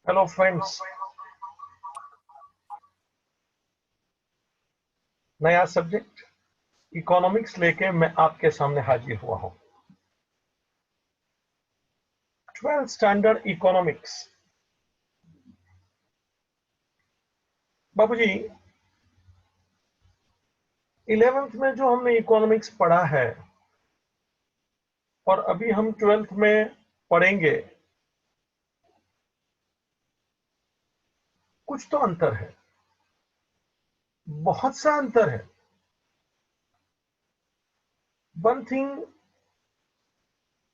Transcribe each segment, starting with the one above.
Hello friends, नया subject economics लेके मैं आपके सामने हाजिर हुआ हूं। 12th standard economics. बाबूजी, 11th में जो हमने इकोनॉमिक्स पढ़ा है और अभी हम 12th में पढ़ेंगे, कुछ तो अंतर है, बहुत सा अंतर है। One thing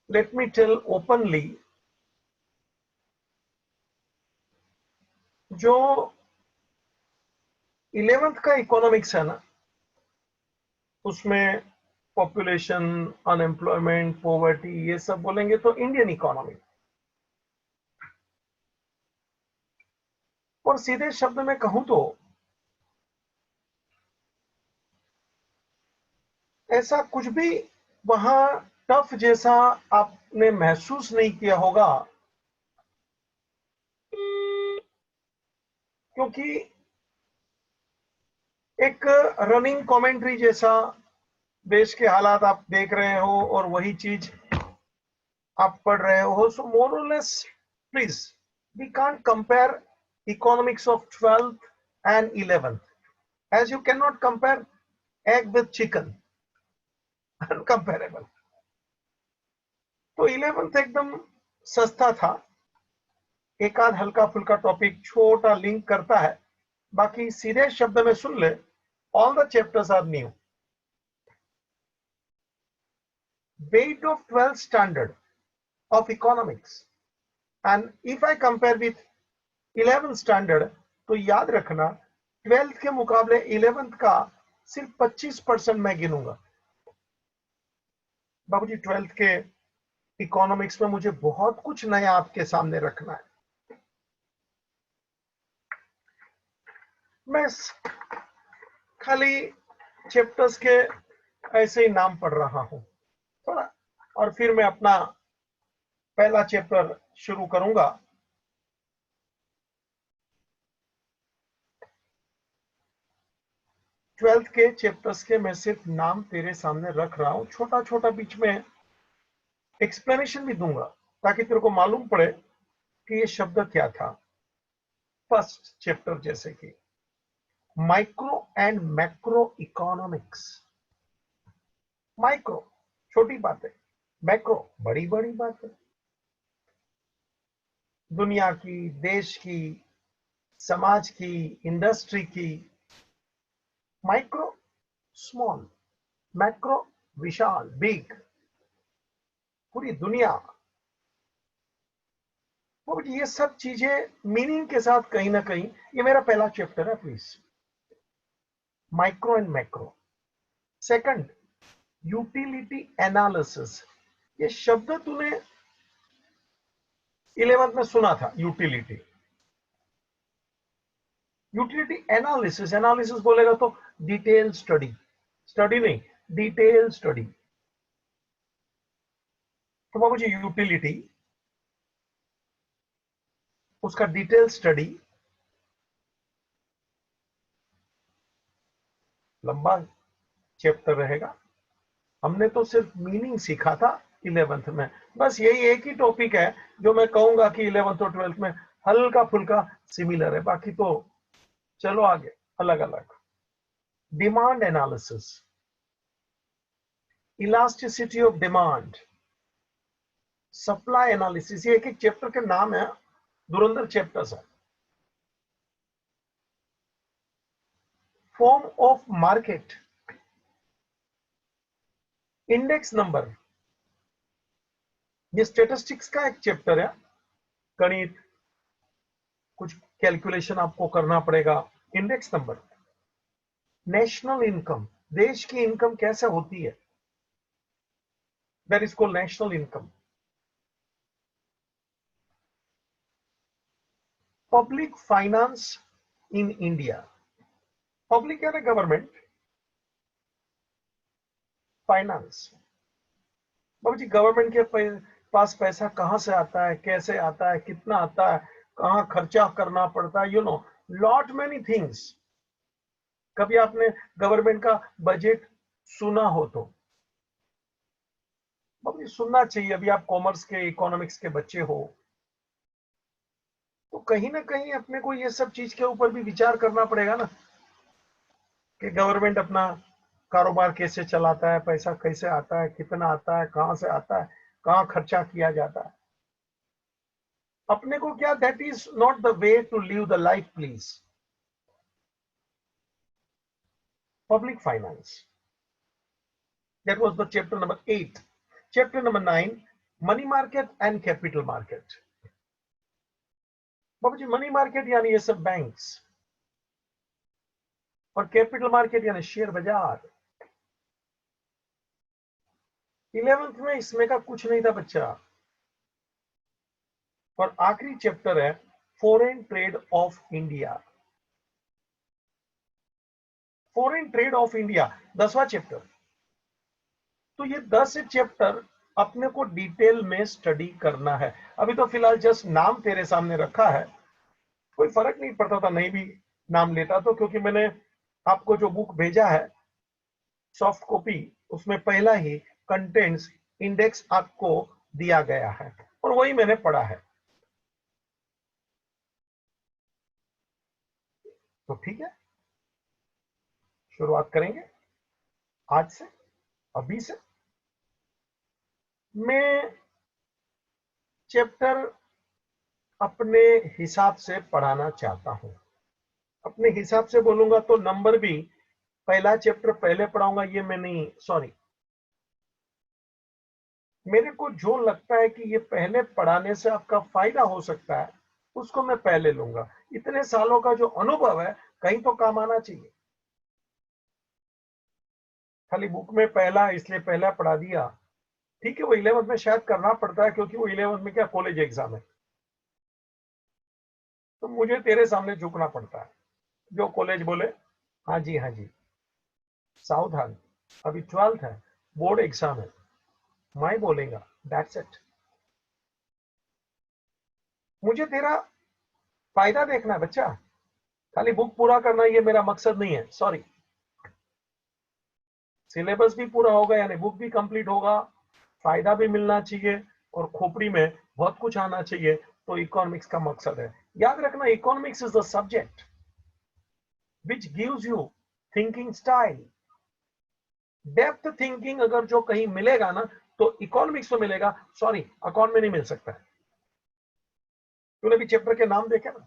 let me tell openly, जो 11th का इकोनॉमिक्स है ना, उसमें पॉपुलेशन, अनएम्प्लॉयमेंट, पॉवर्टी, ये सब बोलेंगे तो इंडियन इकोनॉमी। और सीधे शब्द में कहूं तो ऐसा कुछ भी वहां टफ जैसा आपने महसूस नहीं किया होगा, क्योंकि एक रनिंग कमेंट्री जैसा देश के हालात आप देख रहे हो और वही चीज आप पढ़ रहे हो। सो मोर और less, please, we can't compare economics of 12th and 11th, as you can not compare egg with chicken, uncomparable. तो 11th एकदम सस्ता था, एक आध हल्का फुल्का टॉपिक छोटा लिंक करता है, बाकी सीधे शब्द में सुन ले, all the chapters are new. weight of 12th standard of economics and if I compare with 11th standard, तो याद रखना 12th के मुकाबले 11th का सिर्फ 25% मैं गिनूंगा। बाबूजी, 12th के इकोनॉमिक्स में मुझे बहुत कुछ नया आपके सामने रखना है। मैं खाली चैप्टर्स के ऐसे ही नाम पढ़ रहा हूं थोड़ा, और फिर मैं अपना पहला चैप्टर शुरू करूंगा। ट्वेल्थ के चैप्टर्स के मैं सिर्फ नाम तेरे सामने रख रहा हूं, छोटा छोटा बीच में एक्सप्लेनेशन भी दूंगा ताकि तेरे को मालूम पड़े कि ये शब्द क्या था। फर्स्ट चैप्टर जैसे कि micro and macro economics. Micro छोटी बात है, मैक्रो बड़ी बड़ी बात है, दुनिया की, देश की, समाज की, इंडस्ट्री की। माइक्रो स्मॉल, मैक्रो विशाल, बिग, पूरी दुनिया। वो ये सब चीजें मीनिंग के साथ कहीं ना कहीं, ये मेरा पहला चैप्टर है please, micro and macro. Second, utility analysis. ये शब्द तूने 11th में सुना था, यूटिलिटी। यूटिलिटी एनालिसिस, एनालिसिस बोलेगा तो डिटेल स्टडी, स्टडी नहीं, डिटेल स्टडी। तो बाबू जी, यूटिलिटी, उसका डिटेल स्टडी, लंबा चैप्टर रहेगा। हमने तो सिर्फ मीनिंग सीखा था 11th में, बस यही एक ही टॉपिक है जो मैं कहूंगा कि 11th और 12th में हल्का फुल्का सिमिलर है, बाकी तो चलो आगे अलग अलग। Demand analysis, elasticity of demand, supply analysis. ये एक एक चैप्टर के नाम है, धुरंधर चैप्टर्स है। Form of market, index number, ये स्टेटिस्टिक्स का एक चैप्टर है, गणित, कुछ कैलकुलेशन आपको करना पड़ेगा। इंडेक्स नंबर, नेशनल इनकम, देश की इनकम कैसे होती है, that is called national income. Public finance in India, public यानी गवर्नमेंट, फाइनेंस। बाबू जी, गवर्नमेंट के पास पैसा कहां से आता है, कैसे आता है, कितना आता है, कहाँ खर्चा करना पड़ता है, लॉट मेनी थिंग्स। कभी आपने गवर्नमेंट का बजट सुना हो तो अभी सुनना चाहिए। अभी आप कॉमर्स के इकोनॉमिक्स के बच्चे हो तो कहीं ना कहीं अपने को ये सब चीज के ऊपर भी विचार करना पड़ेगा ना, कि गवर्नमेंट अपना कारोबार कैसे चलाता है, पैसा कैसे आता है, कितना आता है, कहां से आता है, कहां खर्चा किया जाता है। अपने को क्या, that is not the way to live the life please. Public finance, that was the chapter number 8. Chapter number 9, money market and capital market. बाबू जी, मनी मार्केट यानी ये सब बैंक्स, और कैपिटल मार्केट यानी शेयर बाजार। 11th में इसमें का कुछ नहीं था बच्चा। और आखिरी चैप्टर है foreign trade of India. Foreign trade of India 10वां चैप्टर। तो ये 10 चैप्टर अपने को डिटेल में स्टडी करना है। अभी तो फिलहाल जस्ट नाम तेरे सामने रखा है, कोई फर्क नहीं पड़ता था नहीं भी नाम लेता तो, क्योंकि मैंने आपको जो बुक भेजा है सॉफ्ट कॉपी, उसमें पहला ही कंटेंट्स इंडेक्स आपको दिया गया है और वही मैंने पढ़ा है। तो ठीक है, शुरुआत करेंगे आज से, अभी से। मैं चैप्टर अपने हिसाब से पढ़ाना चाहता हूं। अपने हिसाब से बोलूंगा तो नंबर भी पहला चैप्टर पहले पढ़ाऊंगा, ये मैं नहीं, सॉरी, मेरे को जो लगता है कि ये पहले पढ़ाने से आपका फायदा हो सकता है उसको मैं पहले लूंगा। इतने सालों का जो अनुभव है कहीं तो काम आना चाहिए। खाली बुक में पहला इसलिए पहला पढ़ा दिया, ठीक है, वो 11th में शायद करना पड़ता है क्योंकि वो 11th में क्या कॉलेज एग्जाम है, तो मुझे तेरे सामने झुकना पड़ता है। जो कॉलेज बोले हाँ जी हाँ जी, सावधान, अभी 12th है, बोर्ड एग्जाम है, मैं बोलेगा, दैट्स इट। मुझे तेरा फायदा देखना है बच्चा, खाली बुक पूरा करना ये मेरा मकसद नहीं है, सॉरी। सिलेबस भी पूरा होगा यानी बुक भी कंप्लीट होगा, फायदा भी मिलना चाहिए और खोपड़ी में बहुत कुछ आना चाहिए, तो इकोनॉमिक्स का मकसद है। याद रखना, economics is the subject which gives you thinking style. Depth thinking अगर जो कहीं मिलेगा ना तो इकोनॉमिक्स में मिलेगा, सॉरी अकाउंट में नहीं मिल सकता है। तूने भी चैप्टर के नाम देखे ना,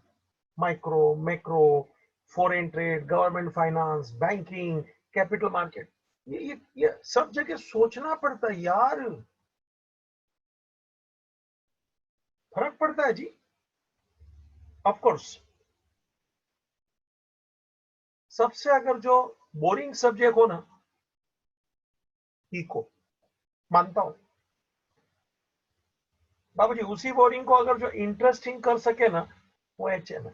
micro, macro, foreign trade, government finance, banking, capital market, ये सब जगह सोचना पड़ता है यार, फर्क पड़ता है जी। ऑफ कोर्स सबसे अगर जो बोरिंग सब्जेक्ट हो ना, इको, मानता हूं बाबूजी, उसी बोरिंग को अगर जो इंटरेस्टिंग कर सके ना, वो एचएम है,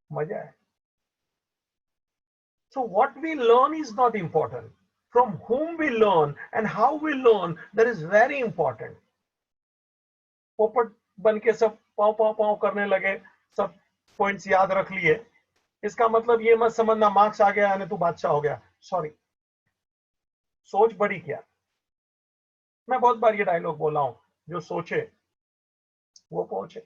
मजा है। So what we learn is not important. From whom we learn and how we learn, that is very important. पोपट बन के सब पाव पाव पाव करने लगे, सब पॉइंट्स याद रख लिए, इसका मतलब ये मत समझना मार्क्स आ गया यानी तू बादशाह हो गया, सॉरी। सोच बड़ी क्या, मैं बहुत बार ये डायलॉग बोला हूं, जो सोचे वो पहुंचे।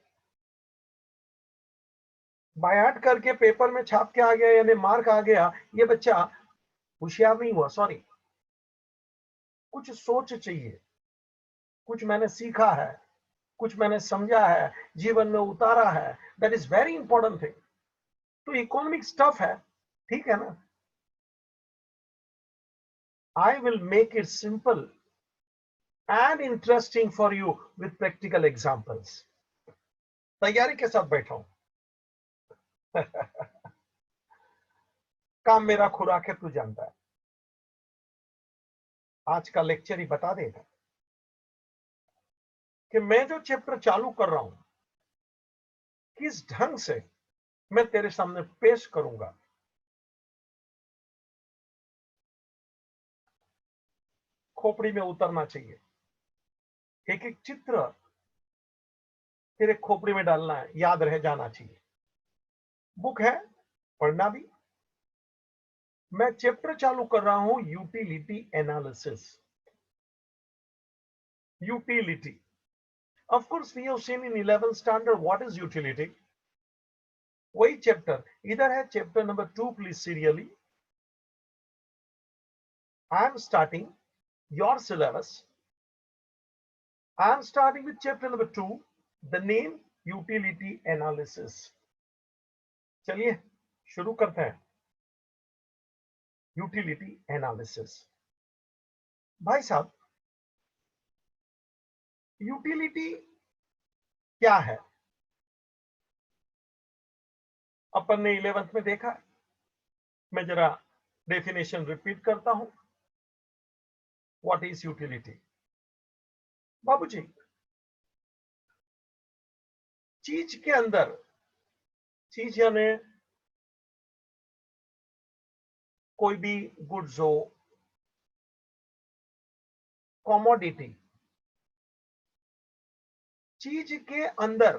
बायाट करके पेपर में छाप के आ गया यानी मार्क आ गया, ये बच्चा होशियार नहीं हुआ, सॉरी। कुछ सोच चाहिए, कुछ मैंने सीखा है, कुछ मैंने समझा है, जीवन में उतारा है, that is very important thing. तो इकोनॉमिक्स टफ है, ठीक है ना, I will make it simple and interesting for you with practical examples. तैयारी के साथ बैठा हूं। काम मेरा खुराक है, तू जानता है। आज का लेक्चर ही बता देगा कि मैं जो चैप्टर चालू कर रहा हूं किस ढंग से मैं तेरे सामने पेश करूंगा। खोपड़ी में उतरना चाहिए, एक एक चित्र तेरे खोपड़ी में डालना है, याद रह जाना चाहिए। बुक है, पढ़ना भी। मैं चैप्टर चालू कर रहा हूं utility analysis. Utility, of course we have seen in 11th standard what is utility. वही चैप्टर इधर है, chapter number 2, please seriously. I am starting your syllabus. I am starting with chapter number 2, the name utility analysis. चलिए शुरू करते हैं। Utility analysis. भाई साहब, utility क्या है? अपन ने 11th में देखा। मैं जरा डेफिनेशन रिपीट करता हूं। What is utility? बाबूजी, चीज के अंदर, चीज यानी कोई भी गुड्स हो, कॉमोडिटी, चीज के अंदर,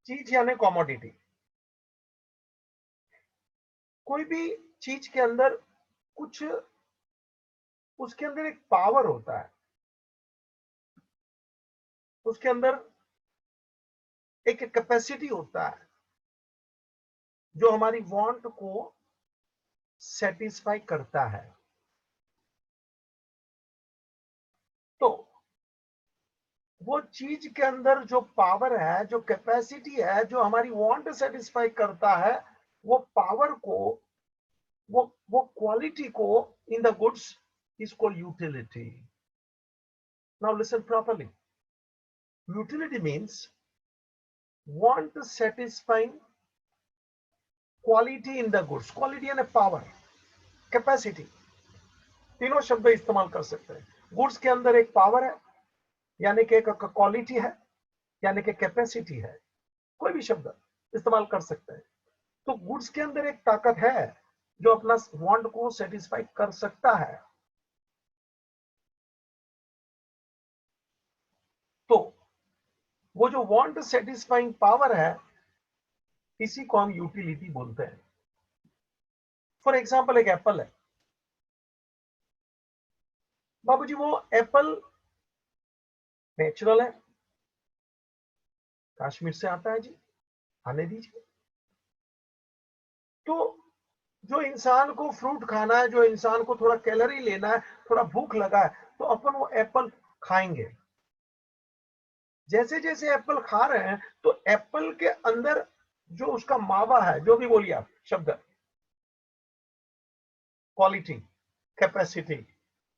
चीज यानी कॉमोडिटी, कोई भी चीज के अंदर कुछ, उसके अंदर एक पावर होता है, उसके अंदर एक कैपेसिटी होता है जो हमारी वांट को सेटिस्फाई करता है। तो वो चीज के अंदर जो पावर है, जो कैपेसिटी है, जो हमारी वांट सेटिस्फाई करता है, वो पावर को, वो क्वालिटी को in the goods is called utility. Now listen properly. Utility means want satisfying quality in the goods। Quality यानी पावर, कैपेसिटी, तीनों शब्द इस्तेमाल कर सकते हैं। गुड्स के अंदर एक पावर है, यानी कि एक क्वालिटी है, यानी कि कैपेसिटी है। कोई भी शब्द इस्तेमाल कर सकते हैं। तो गुड्स के अंदर एक ताकत है जो अपना वांट को सेटिस्फाई कर सकता है। तो वो जो वांट सेटिस्फाइंग पावर है, इसी को हम यूटिलिटी बोलते हैं। फॉर एग्जाम्पल, एक एप्पल है। बाबूजी, वो एप्पल नेचुरल है, कश्मीर से आता है जी, आने दीजिए। तो जो इंसान को फ्रूट खाना है, जो इंसान को थोड़ा कैलोरी लेना है, थोड़ा भूख लगा है, तो अपन वो एप्पल खाएंगे। जैसे जैसे एप्पल खा रहे हैं, तो एप्पल के अंदर जो उसका मावा है, जो भी बोलिए आप शब्द, क्वालिटी, कैपेसिटी,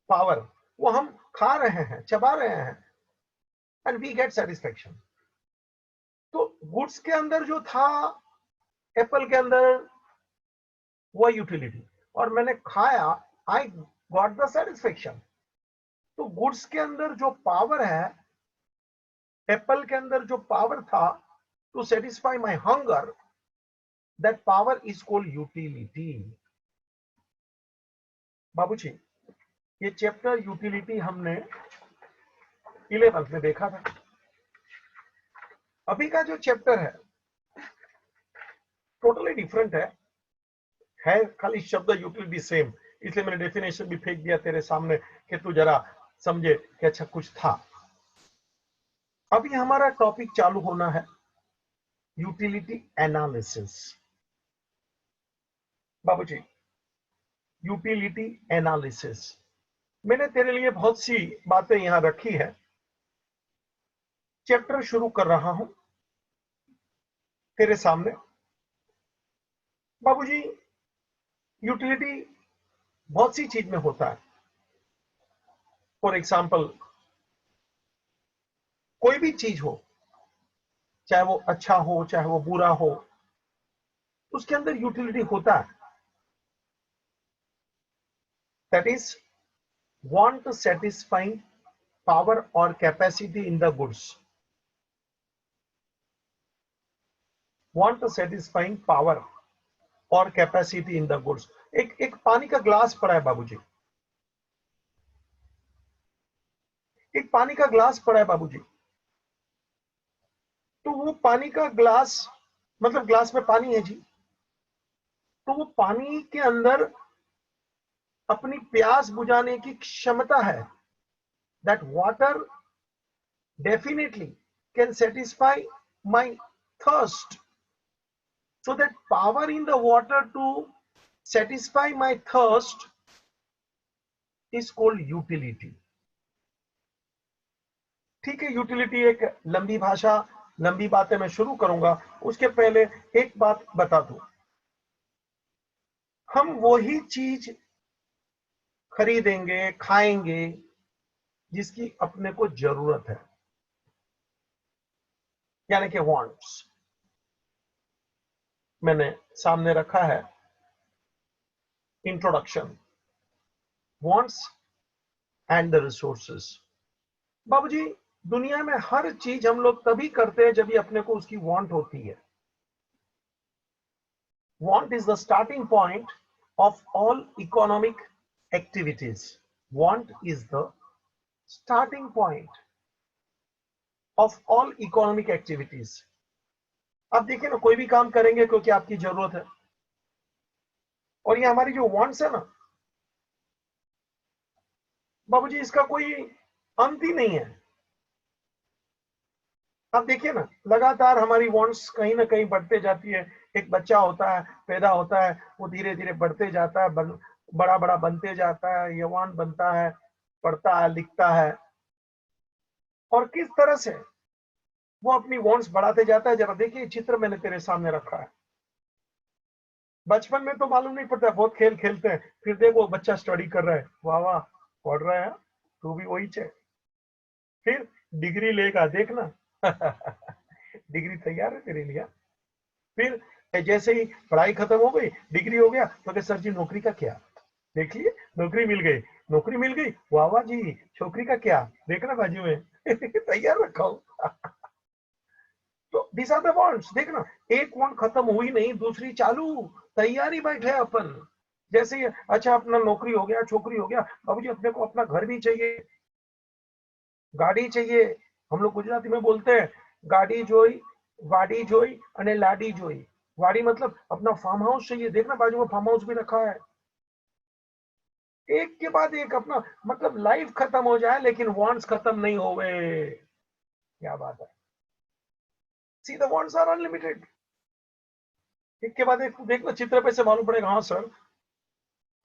पावर, वो हम खा रहे हैं, चबा रहे हैं, एंड वी गेट सेटिस्फेक्शन। तो गुड्स के अंदर जो था, एप्पल के अंदर, वो यूटिलिटी, और मैंने खाया, आई गॉट द सेटिस्फेक्शन। तो गुड्स के अंदर जो पावर है, एप्पल के अंदर जो पावर था to satisfy my hunger, that power is called utility. बाबूजी, ये चैप्टर यूटिलिटी हमने 11th में देखा था। अभी का जो चैप्टर है टोटली डिफरेंट है खाली शब्द यूटिलिटी सेम, इसलिए मैंने डेफिनेशन भी फेंक दिया तेरे सामने कि तू जरा समझे कि अच्छा कुछ था। अभी हमारा टॉपिक चालू होना है यूटिलिटी एनालिसिस। बाबूजी, यूटिलिटी एनालिसिस, मैंने तेरे लिए बहुत सी बातें यहां रखी है। चैप्टर शुरू कर रहा हूं तेरे सामने। बाबूजी, यूटिलिटी बहुत सी चीज में होता है। फॉर एग्जाम्पल, कोई भी चीज हो, चाहे वो अच्छा हो चाहे वो बुरा हो, उसके अंदर यूटिलिटी होता है। That is want satisfying power or capacity in the goods। want satisfying power or capacity in the goods। एक पानी का ग्लास पड़ा है बाबूजी, एक पानी का ग्लास पड़ा है बाबूजी। पानी का ग्लास, मतलब ग्लास में पानी है जी, तो वो पानी के अंदर अपनी प्यास बुझाने की क्षमता है. That water definitely can satisfy my thirst. So that power in the water to satisfy my thirst is called utility. ठीक है, यूटिलिटी एक लंबी भाषा, लंबी बातें मैं शुरू करूंगा. उसके पहले एक बात बता दूं, हम वही चीज खरीदेंगे, खाएंगे जिसकी अपने को जरूरत है, यानी कि वांट्स. मैंने सामने रखा है introduction, wants and the resources. बाबूजी, दुनिया में हर चीज हम लोग तभी करते हैं जब भी अपने को उसकी वांट होती है. Want is the starting point of all economic activities. Want is the starting point of all economic activities. आप देखिए ना, कोई भी काम करेंगे क्योंकि आपकी जरूरत है, और ये हमारी जो वांट्स है ना बाबूजी, इसका कोई अंत ही नहीं है. आप देखिए ना, लगातार हमारी वांट्स कहीं ना कहीं बढ़ते जाती है. एक बच्चा होता है, पैदा होता है, वो धीरे धीरे बढ़ते जाता है, बड़ा बड़ा बनते जाता है, यौवन बनता है, पढ़ता है, लिखता है, और किस तरह से वो अपनी वांट्स बढ़ाते जाता है. जरा देखिए, चित्र मैंने तेरे सामने रखा है. बचपन में तो मालूम नहीं पड़ता, बहुत खेल खेलते हैं, फिर देखो बच्चा स्टडी कर रहा है, वाह वाह, पढ़ रहा है, तू भी वही चे, फिर डिग्री लेगा, देखना. डिग्री तैयार है तेरे लिए. फिर जैसे ही पढ़ाई खत्म हो गई, डिग्री हो गया, तो सर जी नौकरी का क्या, देख लिए, नौकरी मिल गई, नौकरी मिल गई, वाह वाह जी, छोकरी का क्या, देखना बाजू में. तैयार रखा हूं. तो दिस आर द वांट्स. देखना, एक वांट खत्म हुई नहीं, दूसरी चालू, तैयारी बैठे अपन. जैसे ही अच्छा अपना नौकरी हो गया, छोकरी हो गया, बाबूजी अपने को अपना घर भी चाहिए, गाड़ी चाहिए. हम लोग गुजराती में बोलते हैं, गाड़ी जोई, वाड़ी जोई अने लाडी जोई. वाड़ी मतलब अपना फार्म हाउस चाहिए. देखना बाजू में फार्म हाउस भी रखा है. एक के बाद एक अपना, मतलब लाइफ खत्म हो जाए लेकिन वांट्स खत्म नहीं होवे. क्या बात है. See the wants are unlimited. एक के बाद एक देखना, चित्र पे से मालूम पड़ेगा, हाँ सर,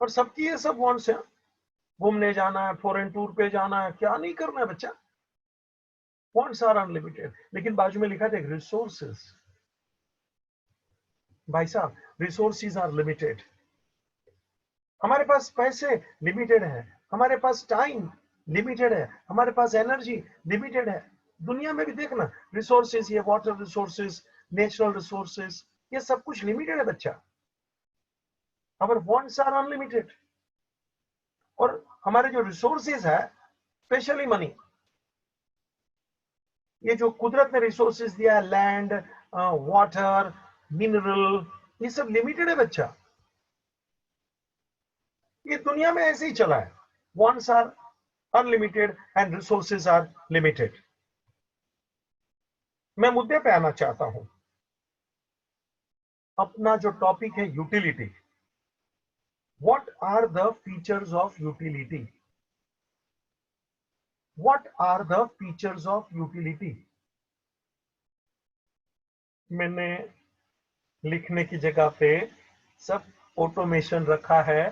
पर सबकी ये सब वांट्स हैं. घूमने जाना है, फॉरेन टूर पे जाना है, क्या नहीं करना है बच्चा. Wants are unlimited. लेकिन बाजू में लिखा था रिसोर्सेज. भाई साहब, रिसोर्सेज आर लिमिटेड. हमारे पास पैसे लिमिटेड है, हमारे पास टाइम लिमिटेड है, हमारे पास एनर्जी लिमिटेड है. दुनिया में भी देखना, रिसोर्सेज, ये वाटर रिसोर्सेज, नेचुरल रिसोर्सेज, ये सब कुछ लिमिटेड है बच्चा. हमारे वांट्स आर अनलिमिटेड. और हमारे जो रिसोर्सेज है, स्पेशली मनी, ये जो कुदरत ने रिसोर्सेज दिया है, लैंड, वाटर, मिनरल, ये सब लिमिटेड है बच्चा. ये दुनिया में ऐसे ही चला है. Wants are unlimited and resources are limited. मैं मुद्दे पे आना चाहता हूं. अपना जो टॉपिक है utility. What are the features of utility? What are the features of utility? मैंने लिखने की जगह पे सब ऑटोमेशन रखा है,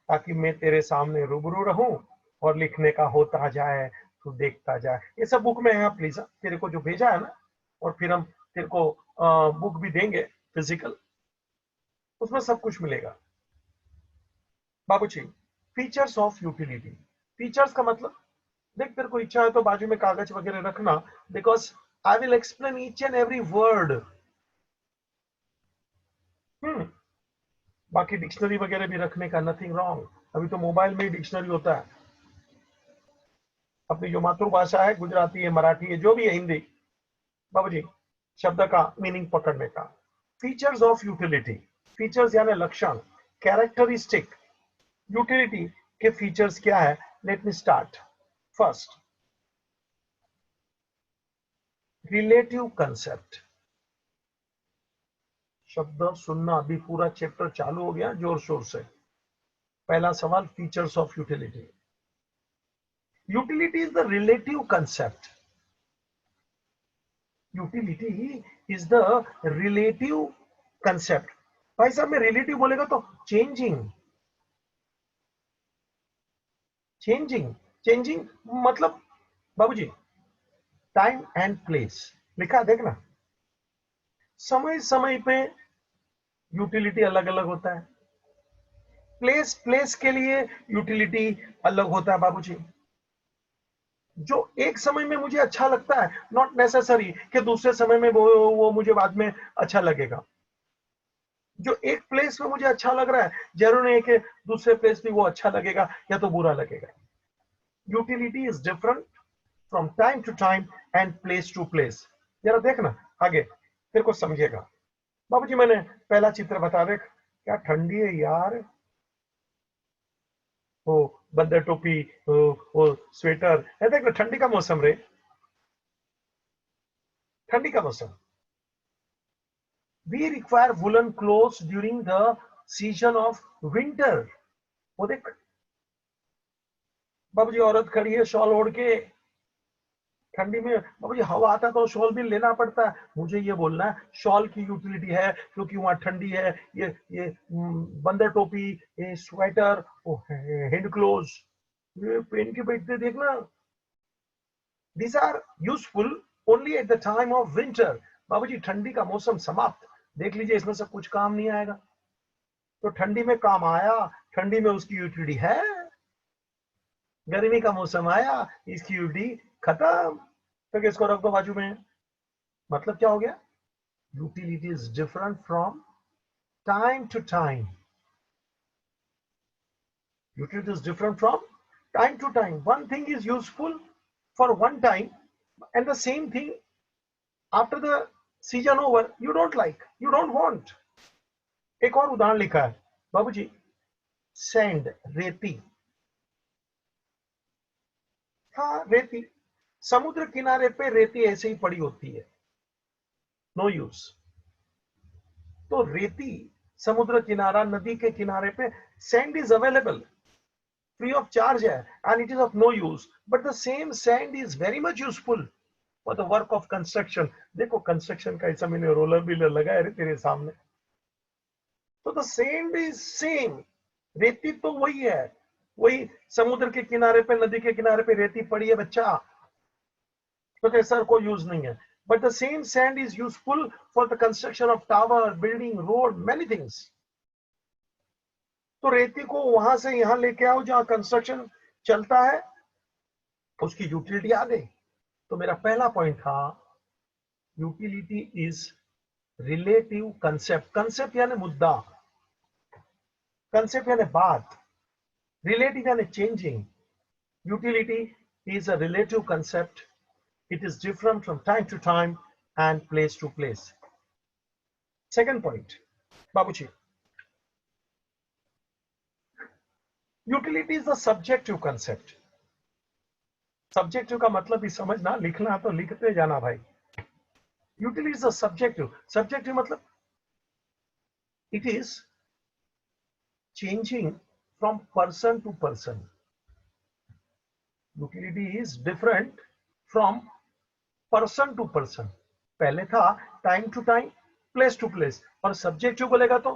ताकि मैं तेरे सामने रूबरू रहूं और लिखने का होता जाए, तू देखता जाए. ये सब बुक में है, प्लीज, तेरे को जो भेजा है ना, और फिर हम तेरे को बुक भी देंगे फिजिकल, उसमें सब कुछ मिलेगा. बाबूजी, फीचर्स ऑफ यूटिलिटी. फीचर्स का मतलब, देख तेरे को इच्छा है तो बाजू में कागज वगैरह रखना, because I will explain each and every word. बाकी डिक्शनरी वगैरह भी रखने का नथिंग रॉन्ग. अभी तो मोबाइल में ही डिक्शनरी होता है. अपनी जो मातृभाषा है, गुजराती है, मराठी है, जो भी है, हिंदी, बाबूजी, शब्द का मीनिंग पकड़ने का. Features of utility. फीचर्स यानी लक्षण, कैरेक्टरिस्टिक. यूटिलिटी के फीचर्स क्या है? Let me start. First, relative concept. शब्द सुनना। अभी पूरा चैप्टर चालू हो गया जोर शोर से। पहला सवाल, features of utility. Utility is the relative concept. Utility is the relative concept. भाई साहब मैं रिलेटिव बोलेगा तो चेंजिंग, चेंजिंग, चेंजिंग मतलब बाबूजी टाइम एंड प्लेस लिखा है, देखना। समय समय पे यूटिलिटी अलग अलग होता है। प्लेस प्लेस के लिए यूटिलिटी अलग होता है बाबूजी। जो एक समय में मुझे अच्छा लगता है, नॉट नेसेसरी कि दूसरे समय में वो मुझे बाद में अच्छा लगेगा। जो एक प्लेस में मुझे अच्छा लग रहा है, जरूर नहीं कि दूसरे प्लेस भी वो अच्छा लगेगा या तो बुरा लगेगा। Utility is different from time to time and place to place. जरा देखना आगे, फिर कुछ समझेगा। बाबूजी मैंने पहला चित्र बता दे। क्या ठंडी है यार। वो बंदर टोपी, वो स्वेटर है, देख ठंडी का मौसम रे, ठंडी का मौसम। We require woollen clothes during the season of winter. वो देख बाबूजी, औरत खड़ी है शॉल ओढ़ के ठंडी में। बाबूजी हवा आता है तो शॉल भी लेना पड़ता है। मुझे ये बोलना है शॉल की यूटिलिटी है क्योंकि वहां ठंडी है। ये बंदर टोपी, ये स्वेटर, हैंड क्लोज, ये पहन के बैठते देखना। These are useful only at the time of winter। बाबूजी ठंडी का मौसम समाप्त, देख लीजिए इसमें से कुछ काम नहीं आएगा। तो ठंडी में काम आया, ठंडी में उसकी यूटिलिटी है। गर्मी का मौसम आया, इसकी यूटिलिटी खत्म। तो इसको रख दो बाजू में। मतलब क्या हो गया? Utility is different from time to time. Utility is different from time to time. One thing is useful for one time, and the same thing after the season over you don't like, you don't want। एक और उदाहरण लिखा है बाबूजी, sand, रेती। हाँ रेती, समुद्र किनारे पे रेती ऐसे ही पड़ी होती है, नो यूज। तो रेती समुद्र किनारा, नदी के किनारे पे sand is available, free of charge है, and it is of no use, but the same sand is very much useful for the work of construction. देखो कंस्ट्रक्शन का ऐसा मैंने रोलर बिलर लगाया रे तेरे सामने। तो द सेम इज सेम। रेती तो वही है, वही समुद्र के किनारे पे, नदी के किनारे पे रेती पड़ी है बच्चा, तो ऐसा कोई यूज नहीं है। But the same sand is useful for the construction of tower, building, road, many things. तो रेती को वहां से यहां लेके आओ जहां कंस्ट्रक्शन चलता है, उसकी यूटिलिटी आ गई। तो मेरा पहला पॉइंट था utility is relative concept. Concept यानी मुद्दा, कंसेप्ट यानी बात, रिलेटिव यानी changing. Utility is a relative concept. It is different from time to time and place to place। Second point, बाबूजी, utility is a subjective concept। Subjective का मतलब भी समझना, लिखना तो लिखते जाना भाई। Utility is a subjective. Subjective मतलब it is changing from person to person. Utility is different from person to person. पहले था time to time, place to place, और सब्जेक्टिव बोलेगा तो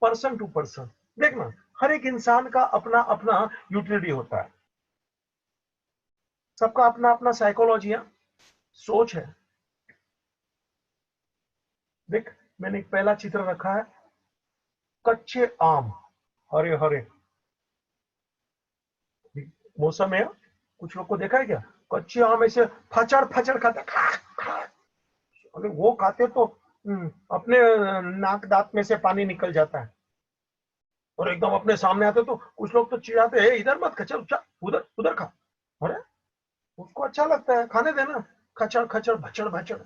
पर्सन टू पर्सन। देखना हर एक इंसान का अपना अपना यूटिलिटी होता है, सबका अपना अपना साइकोलॉजी है, सोच है। देख मैंने एक पहला चित्र रखा है, कच्चे आम, हरे हरे मौसम है। कुछ लोग को देखा है क्या कच्चे आम ऐसे फचड़ फचड़ खाते, अगर वो खाते तो अपने नाक दांत में से पानी निकल जाता है, और एकदम अपने सामने आते तो कुछ लोग तो चिढ़ाते हैं, इधर मत खा, चल उधर उधर खा। अरे उसको अच्छा लगता है, खाने देना। खचड़ खचड़ भचड़ भचड़,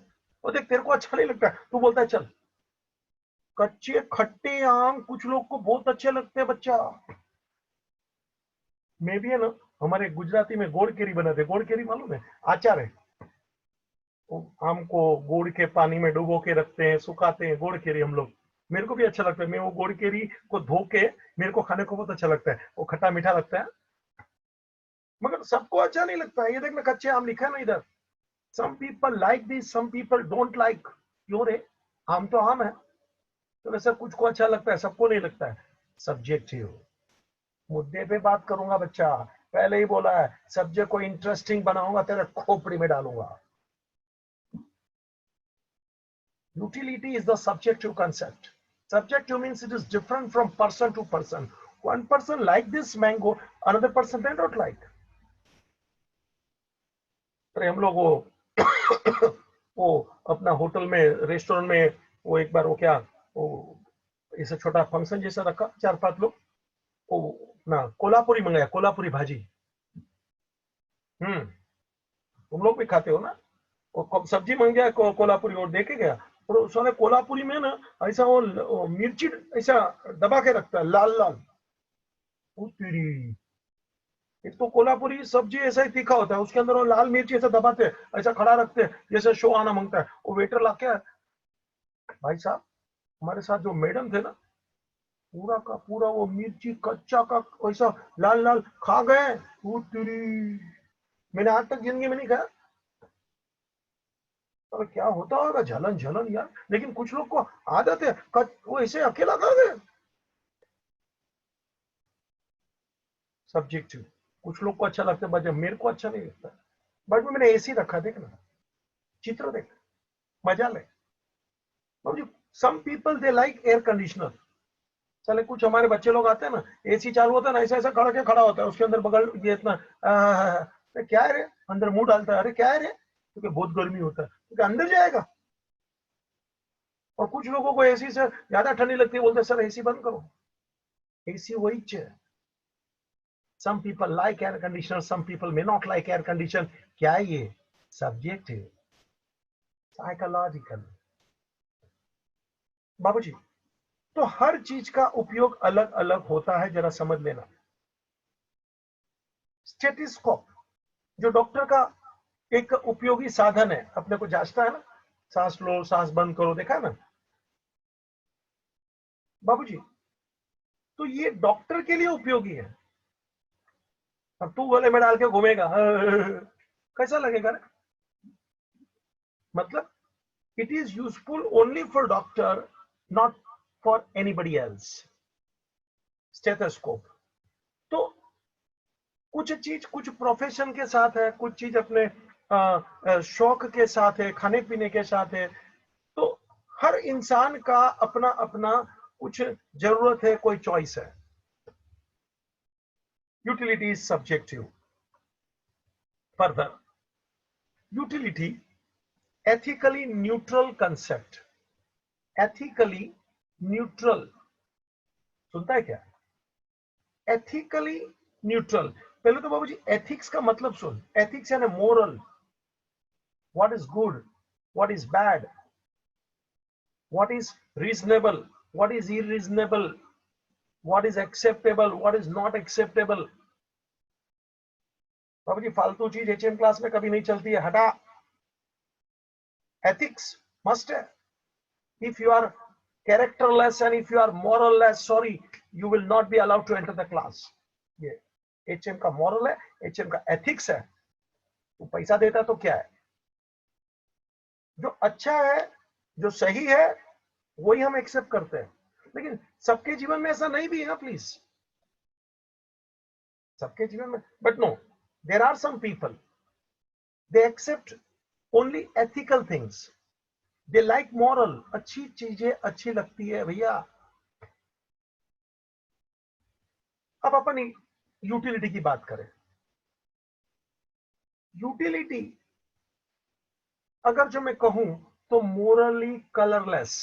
और देख तेरे को अच्छा नहीं लगता है, तू बोलता है चल। कच्चे खट्टे आम कुछ लोग को बहुत अच्छे लगते हैं बच्चा। मैं भी है ना, हमारे गुजराती में गोड़ केरी बनाते, गोड़ केरी मालूम है, आचार है। आम को गुड़ के पानी में डुबो के रखते हैं, सुखाते हैं, गुड़ केरी हम लोग, मेरे को भी अच्छा लगता है, मैं वो गुड़ केरी को धो के मेरे को खाने को बहुत अच्छा लगता है, वो खट्टा मीठा लगता है, मगर सबको अच्छा नहीं लगता है। ये देखना कच्चे आम लिखा है ना इधर, some people like this, some people don't like. क्यों रे, आम तो आम है, तो वैसे कुछ को अच्छा लगता है, सबको नहीं लगता है। सब्जेक्टिव। मुद्दे पे बात करूंगा बच्चा, पहले ही बोला है, सब्जेक्ट को इंटरेस्टिंग बनाऊंगा, तेरे खोपड़ी में डालूंगा। Utility is the subjective concept. Subjective means it is different from person to person. One person like this mango, another person may not like. अरे हम लोग वो अपना होटल में, रेस्टोरेंट में, वो एक बार वो क्या, वो ऐसा छोटा फंक्शन जैसा रखा, 4-5 लोग, वो अपना कोल्हापुरी मंगाया, कोल्हापुरी भाजी। तुम लोग भी खाते हो ना, वो सब्जी मंग गया कोल्हापुरी, और देखे गया, और उसने कोल्हापुरी में ना ऐसा वो मिर्ची ऐसा दबा के रखता है, लाल लाल। ओ तेरी, एक तो कोल्हापुरी सब्जी ऐसा ही तीखा होता है, उसके अंदर वो लाल मिर्ची ऐसा दबाते हैं, ऐसा खड़ा रखते हैं जैसे शो आना मांगता है, वो वेटर लाके, भाई साहब हमारे साथ जो मैडम थे ना, पूरा का पूरा वो मिर्ची कच्चा का ऐसा लाल लाल खा गए। ओ तेरी, मैंने आज तक जिंदगी में नहीं खाया। और क्या होता होगा, जलन जलन यार, लेकिन कुछ लोग को आदत है, वो ऐसे अकेला खा गए। सब्जेक्टिव। कुछ लोग को अच्छा लगता है, बट मेरे को अच्छा नहीं लगता। बट मैंने एसी रखा, देखना, चित्र देख, मजा ले। Some people they like air conditioner. चले कुछ हमारे बच्चे लोग आते हैं ना, एसी चालू होता है ना, ऐसा ऐसा खड़ा के खड़ा होता है, उसके अंदर बगल ये इतना क्या है रे, अंदर मुंह डालता है, अरे क्या है रे, क्योंकि बहुत गर्मी होता है, क्योंकि अंदर जाएगा। और कुछ लोगों को एसी से ज्यादा ठंडी लगती है, बोलते सर एसी बंद करो। एसी वही है। Some people like air conditioner, some people may not like air condition. क्या है ये, सब्जेक्टिव, साइकोलॉजिकल। बाबूजी, तो हर चीज का उपयोग अलग अलग होता है, जरा समझ लेना। स्टेथोस्कोप जो डॉक्टर का एक उपयोगी साधन है, अपने को जांचता है ना, सांस लो सांस बंद करो, देखा है ना बाबूजी, तो ये डॉक्टर के लिए उपयोगी है। अब तू गले में डाल के घूमेगा, कैसा लगेगा रे? मतलब it is useful only for doctor, not for anybody else. Stethoscope तो कुछ चीज कुछ प्रोफेशन के साथ है, कुछ चीज अपने शौक के साथ है, खाने पीने के साथ है। तो हर इंसान का अपना अपना कुछ जरूरत है, कोई चॉइस है। Utility is subjective. Further, utility ethically neutral concept. Ethically neutral, सुनता है क्या? Ethically neutral. पहले तो बाबूजी एथिक्स का मतलब सुन। एथिक्स यानी moral, what is good, what is bad, what is reasonable, what is irreasonable, what is acceptable, what is not acceptable. बाबूजी फालतू चीज एचएम क्लास में कभी नहीं चलती है, हटा। एथिक्स मस्ट है। If you are characterless and if you are moralless, sorry, you will not be allowed to enter the class. ये एचएम का मॉरल है, एचएम का एथिक्स है। तो पैसा देता तो क्या है, जो अच्छा है, जो सही है, वही हम एक्सेप्ट करते हैं। लेकिन सबके जीवन में ऐसा नहीं भी है ना, प्लीज। सबके जीवन में, but no, there are some people, they accept only ethical things, they like moral. अच्छी चीजें अच्छी लगती है भैया। अब अपन यूटिलिटी की बात करें। यूटिलिटी अगर जो मैं कहूं तो मोरली कलरलेस।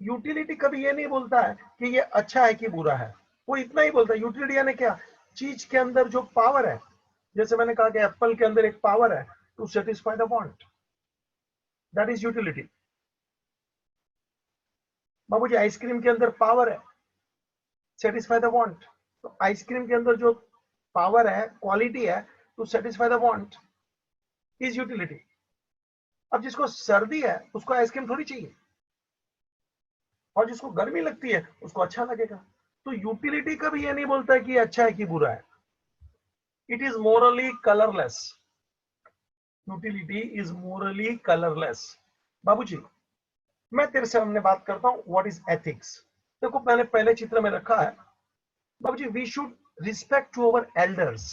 यूटिलिटी कभी ये नहीं बोलता है कि ये अच्छा है कि बुरा है, वो इतना ही बोलता है। यूटिलिटी यानी क्या, चीज के अंदर जो पावर है, जैसे मैंने कहा कि एप्पल के अंदर एक पावर है to satisfy the want, that is utility. बाबूजी आइसक्रीम के अंदर पावर है, सेटिस्फाई द वांट। तो आइसक्रीम के अंदर जो पावर है, क्वालिटी है to satisfy the want, is utility. अब जिसको सर्दी है उसको आइसक्रीम थोड़ी चाहिए, और जिसको गर्मी लगती है उसको अच्छा लगेगा। तो यूटिलिटी कभी ये नहीं बोलता है कि अच्छा है कि बुरा है। It is morally colourless. Utility is morally colourless. बाबूजी, मैं तेरे से हमने बात करता हूं व्हाट इज एथिक्स। देखो मैंने पहले चित्र में रखा है बाबूजी, we should respect to our elders.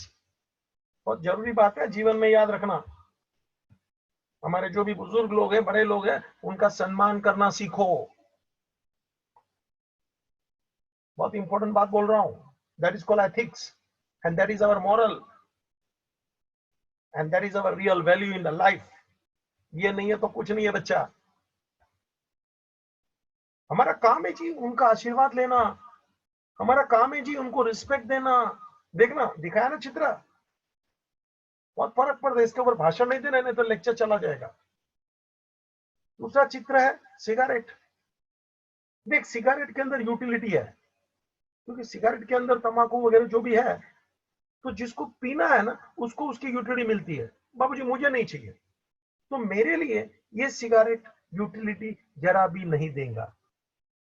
बहुत जरूरी बात है, जीवन में याद रखना। हमारे जो भी बुजुर्ग लोग हैं, बड़े लोग हैं, उनका सम्मान करना सीखो। बहुत इंपॉर्टेंट बात बोल रहा हूं। That is called ethics and that is our moral and that is our real value in the life. ये नहीं है तो कुछ नहीं है बच्चा। हमारा काम है जी उनका आशीर्वाद लेना, हमारा काम है जी उनको रिस्पेक्ट देना। देखना दिखाया ना चित्र, बहुत फर्क पड़ता है। इसके ऊपर भाषण नहीं देना, नहीं तो लेक्चर चला जाएगा। दूसरा चित्र है सिगारेट। देख सिगारेट के अंदर यूटिलिटी है, क्योंकि सिगारेट के अंदर तंबाकू वगैरह जो भी है, तो जिसको पीना है ना उसको उसकी यूटिलिटी मिलती है। बाबूजी मुझे नहीं चाहिए, तो मेरे लिए ये सिगारेट यूटिलिटी जरा भी नहीं देगा।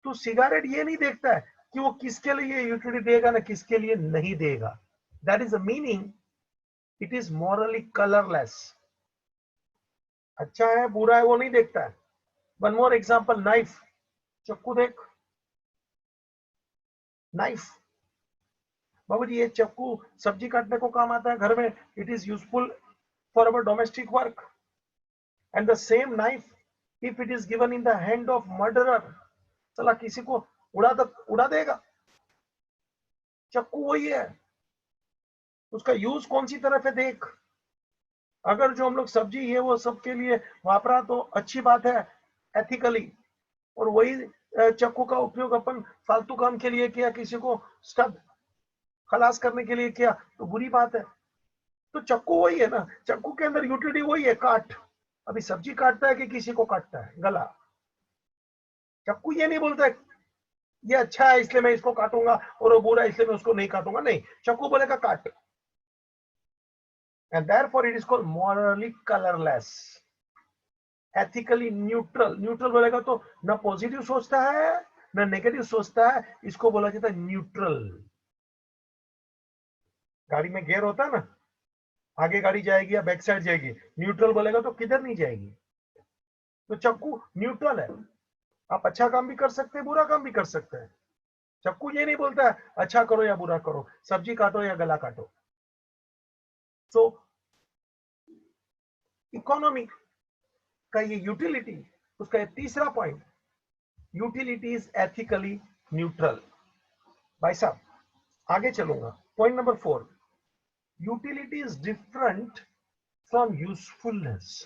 तो सिगारेट ये नहीं देखता है कि वो किसके लिए यूटिलिटी देगा ना किसके लिए नहीं देगा। That is the meaning, it is morally colourless. अच्छा है बुरा है वो नहीं देखता है। One more example, knife. चाकू देख, नाइफ। बाबूजी ये चाकू सब्जी काटने को काम आता है घर में। It is useful for our domestic work. And the same knife if it is given in the hand of murderer, चला किसी को उड़ा देगा। चाकू वही है, उसका यूज कौन सी तरफ है देख। अगर जो हम लोग सब्जी ये वो सबके लिए वापरा तो अच्छी बात है एथिकली, और वही चाकू का उपयोग अपन फालतू काम के लिए किया, किसी को स्टब खलास करने के लिए किया तो बुरी बात है। तो चाकू वही है ना, चाकू के अंदर यूटिलिटी वही है, काट। अभी सब्जी काटता है कि किसी को काटता है गला। चाकू ये नहीं बोलता है ये अच्छा है इसलिए मैं इसको काटूंगा और वो बुरा है इसलिए मैं उसको नहीं काटूंगा, नहीं, चाकू बोलेगा काट। And therefore it is called morally colourless, ethically neutral. Neutral बोलेगा तो ना पॉजिटिव सोचता है ना नेगेटिव सोचता है, इसको बोला जाता है न्यूट्रल। गाड़ी में गियर होता है ना, आगे गाड़ी जाएगी या बैक साइड जाएगी, न्यूट्रल बोलेगा तो किधर नहीं जाएगी। तो चाकू न्यूट्रल है, आप अच्छा काम भी कर सकते हैं बुरा काम भी कर सकते हैं। चाकू ये नहीं बोलता है अच्छा करो या बुरा करो, सब्जी काटो या गला काटो। सो इकोनॉमी का ये यूटिलिटी, उसका ये तीसरा point, utility is ethically neutral. भाई साहब आगे चलूंगा, point number 4, utility is different from usefulness.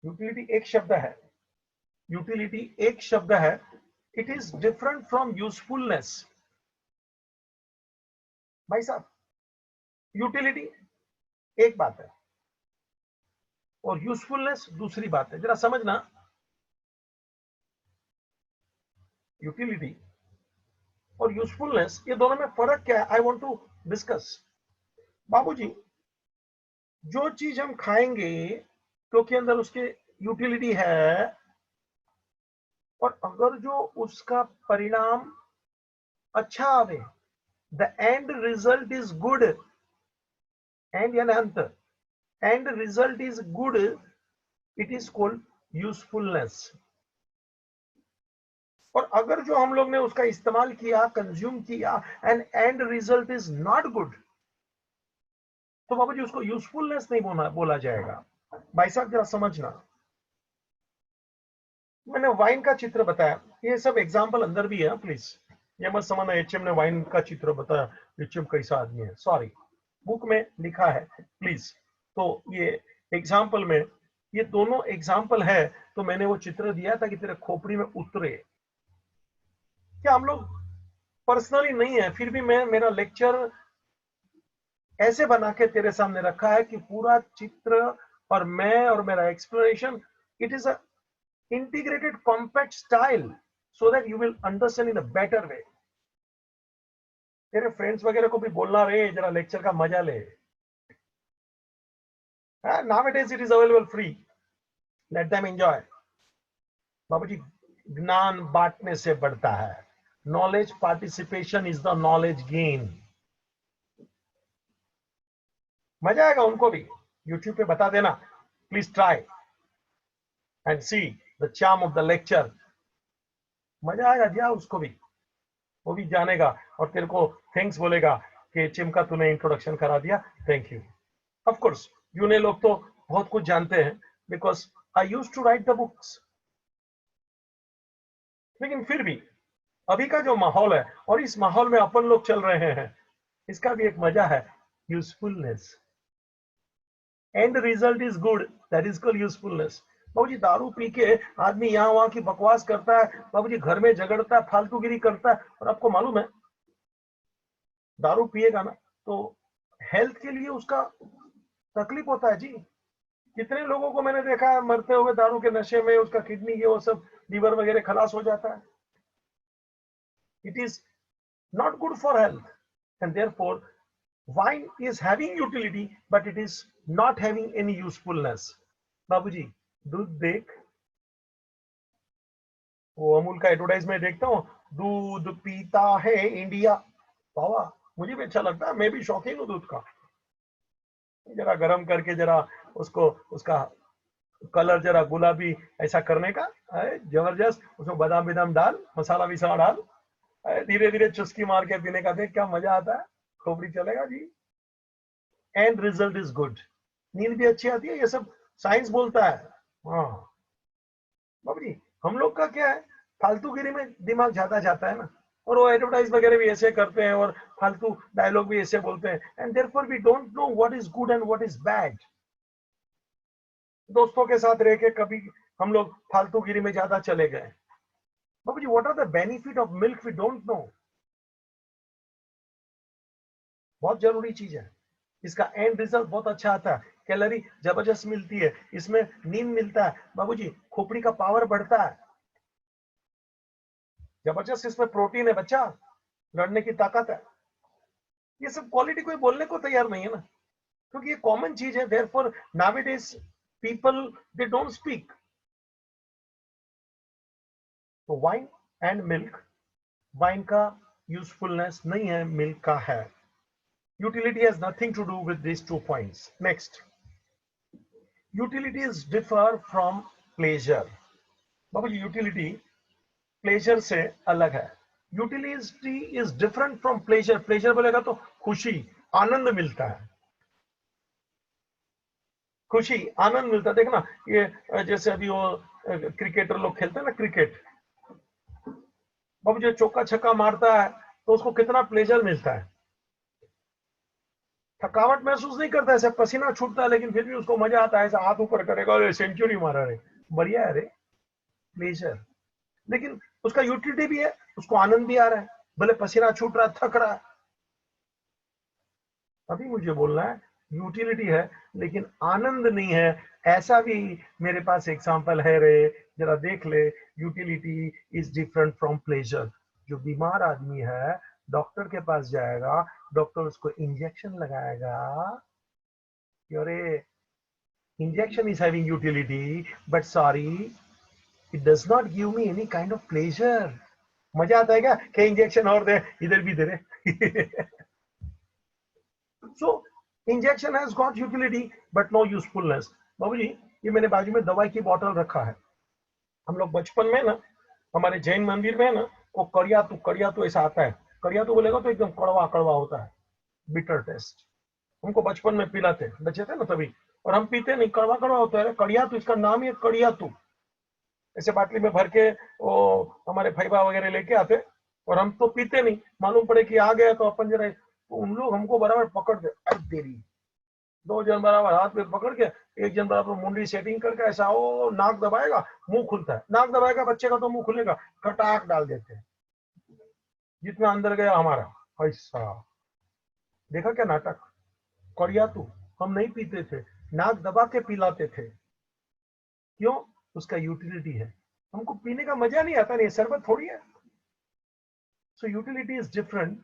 Utility एक शब्द है, यूटिलिटी एक शब्द है, it is different from usefulness. भाई साहब यूटिलिटी एक बात है और यूजफुलनेस दूसरी बात है, जरा समझना। यूटिलिटी और यूजफुलनेस ये दोनों में फर्क क्या है, आई वांट टू डिस्कस। बाबूजी जो चीज हम खाएंगे क्योंकि अंदर उसके यूटिलिटी है, और अगर जो उसका परिणाम अच्छा आवे, the end result is good, and यानी अंत, and result is good, it is called usefulness. और अगर जो हम लोग ने उसका इस्तेमाल किया, कंज्यूम किया, and result is not good, तो बाबा जी उसको यूजफुलनेस नहीं बोला जाएगा। भाई साहब जरा समझना, मैंने वाइन का चित्र बताया, ये सब एग्जाम्पल अंदर भी है प्लीज। ये मत समझना एचएम ने वाइन का चित्र बताया, एचएम कैसा आदमी है, सॉरी, बुक में लिखा है प्लीज। तो ये एग्जाम्पल में, ये दोनों एग्जाम्पल है, तो मैंने वो चित्र दिया था कि तेरे खोपड़ी में उतरे। क्या हम लोग पर्सनली नहीं है, फिर भी मैं मेरा लेक्चर ऐसे बना के तेरे सामने रखा है कि पूरा चित्र और मैं और मेरा explanation, it is a integrated compact style so that you will understand in a better way। तेरे फ्रेंड्स वगैरह को भी बोलना रे जरा लेक्चर का मजा ले। nowadays it is available free, let them enjoy. बाबूजी, ज्ञान बांटने से बढ़ता है। Knowledge participation is the knowledge gain. मजा आएगा उनको भी। यूट्यूब पे बता देना, please try and see the charm of the lecture. मजा आएगा दिया उसको भी, वो भी जानेगा और तेरे को थैंक्स बोलेगा कि चिमका तूने इंट्रोडक्शन करा दिया, थैंक यू। ऑफ कोर्स यूने लोग तो बहुत कुछ जानते हैं, because I used to write the books. लेकिन फिर भी अभी का जो माहौल है और इस माहौल में अपन लोग चल रहे हैं, इसका भी एक मजा है, usefulness. And result is good, that is called usefulness. बाबूजी, दारू पी के आदमी यहाँ वहां की बकवास करता है, बाबूजी घर में झगड़ता है, फालतूगिरी करता है, और आपको मालूम है दारू पिएगा ना तो हेल्थ के लिए उसका तकलीफ होता है जी। कितने लोगों को मैंने देखा है मरते हुए दारू के नशे में, उसका किडनी के वो सब लीवर वगैरह खलास हो जाता है। It is not good for health, and therefore wine is having utility but it is not having any usefulness। बाबूजी, दूध देख, वो अमूल का एडवर्टाइजमेंट देखता हूँ, दूध पीता है इंडिया। बाबा, मुझे भी अच्छा लगता है, मैं भी शौकीन हूँ दूध का। जरा गर्म करके जरा उसको, उसका कलर जरा गुलाबी ऐसा करने का, जबरदस्त, उसमें बादाम बिदाम डाल, मसाला विसाला डाल, धीरे धीरे चुस्की मार के पीने का, देख क्या मजा आता है, खोपड़ी चलेगा जी। एंड रिजल्ट इज गुड, नींद भी अच्छी आती है, ये सब साइंस बोलता है। हाँ बाबूजी, हम लोग का क्या है, फालतूगिरी में दिमाग ज्यादा जाता है ना, और वो एडवर्टाइज वगैरह भी ऐसे करते हैं और फालतू डायलॉग भी ऐसे बोलते हैं, and therefore we don't know what is good and what is bad. दोस्तों के साथ रह के कभी हम लोग फालतूगिरी में ज्यादा चले गए। बाबूजी, what are the benefit of milk we don't know. बहुत जरूरी चीज है, इसका एंड रिजल्ट बहुत अच्छा आता है, कैलोरी जबरदस्त मिलती है, इसमें नींद मिलता है बाबूजी, खोपड़ी का पावर बढ़ता है जबरदस्त, इसमें प्रोटीन है बच्चा, लड़ने की ताकत है। ये सब क्वालिटी कोई बोलने को तैयार नहीं है ना, क्योंकि ये कॉमन चीज है, therefore nowadays people they don't speak. तो वाइन एंड मिल्क, वाइन का यूजफुलनेस नहीं है, मिल्क का है। Utility has nothing to do with these 2 points. Next, utilities differ from pleasure। बाबूजी, यूटिलिटी प्लेजर से अलग है। Utility is different from pleasure. Pleasure बोलेगा तो खुशी, आनंद मिलता है, खुशी आनंद मिलता है। देखना ये जैसे अभी वो क्रिकेटर लोग खेलते हैं ना क्रिकेट, बाबूजी चौका छक्का मारता है तो उसको कितना प्लेजर मिलता है, थकावट महसूस नहीं करता, ऐसे पसीना छूटता है, लेकिन फिर भी उसको मजा आता है, ऐसा हाथ ऊपर करेगा, सेंचुरी मारा रे, बढ़िया है रे, प्लेजर। लेकिन उसका यूटिलिटी भी है, उसको आनंद भी आ रहा है, भले पसीना छूट रहा है, थक रहा है। अभी मुझे बोलना है यूटिलिटी है लेकिन आनंद नहीं है, ऐसा भी मेरे पास एग्जांपल है रे, जरा देख ले। Utility is different from pleasure. जो बीमार आदमी है, डॉक्टर के पास जाएगा, डॉक्टर उसको इंजेक्शन लगाएगा, अरे injection is having utility, but sorry, it does not give me any kind of pleasure. मजा आता है क्या इंजेक्शन और दे, इधर भी दे रहे। So injection has got utility but no usefulness. बाबूजी, ये मैंने बाजू में दवाई की बोतल रखा है। हम लोग बचपन में ना, हमारे जैन मंदिर में ना, वो कड़िया तो ऐसा आता है, कड़िया तो बोलेगा तो एकदम कड़वा कड़वा होता है, बिटर टेस्ट। हमको बचपन में पिलाते, बच्चे थे ना तभी, और हम पीते नहीं, कड़वा कड़वा होता है, कड़िया तो, इसका नाम ही है कड़िया तो। ऐसे बाटली में भर के वो हमारे भैया वगैरह लेके आते, और हम तो पीते नहीं, मालूम पड़े कि आ गया तो अपन जरा, तो उन लोग हमको बराबर पकड़ दे, अरे तेरी, 2 जन बराबर हाथ में पकड़ के, एक जन बराबर मुंडी सेटिंग करके ऐसा वो नाक दबाएगा, मुंह खुलता है, नाक दबाएगा बच्चे का तो मुंह खुलेगा, कटाक डाल देते हैं, जितना अंदर गया हमारा ऐसा। देखा क्या नाटक, कड़िया तू हम नहीं पीते थे, नाक दबा के पिलाते थे, क्यों, उसका यूटिलिटी है, हमको पीने का मजा नहीं आता, नहीं शरबत थोड़ी है। सो utility is different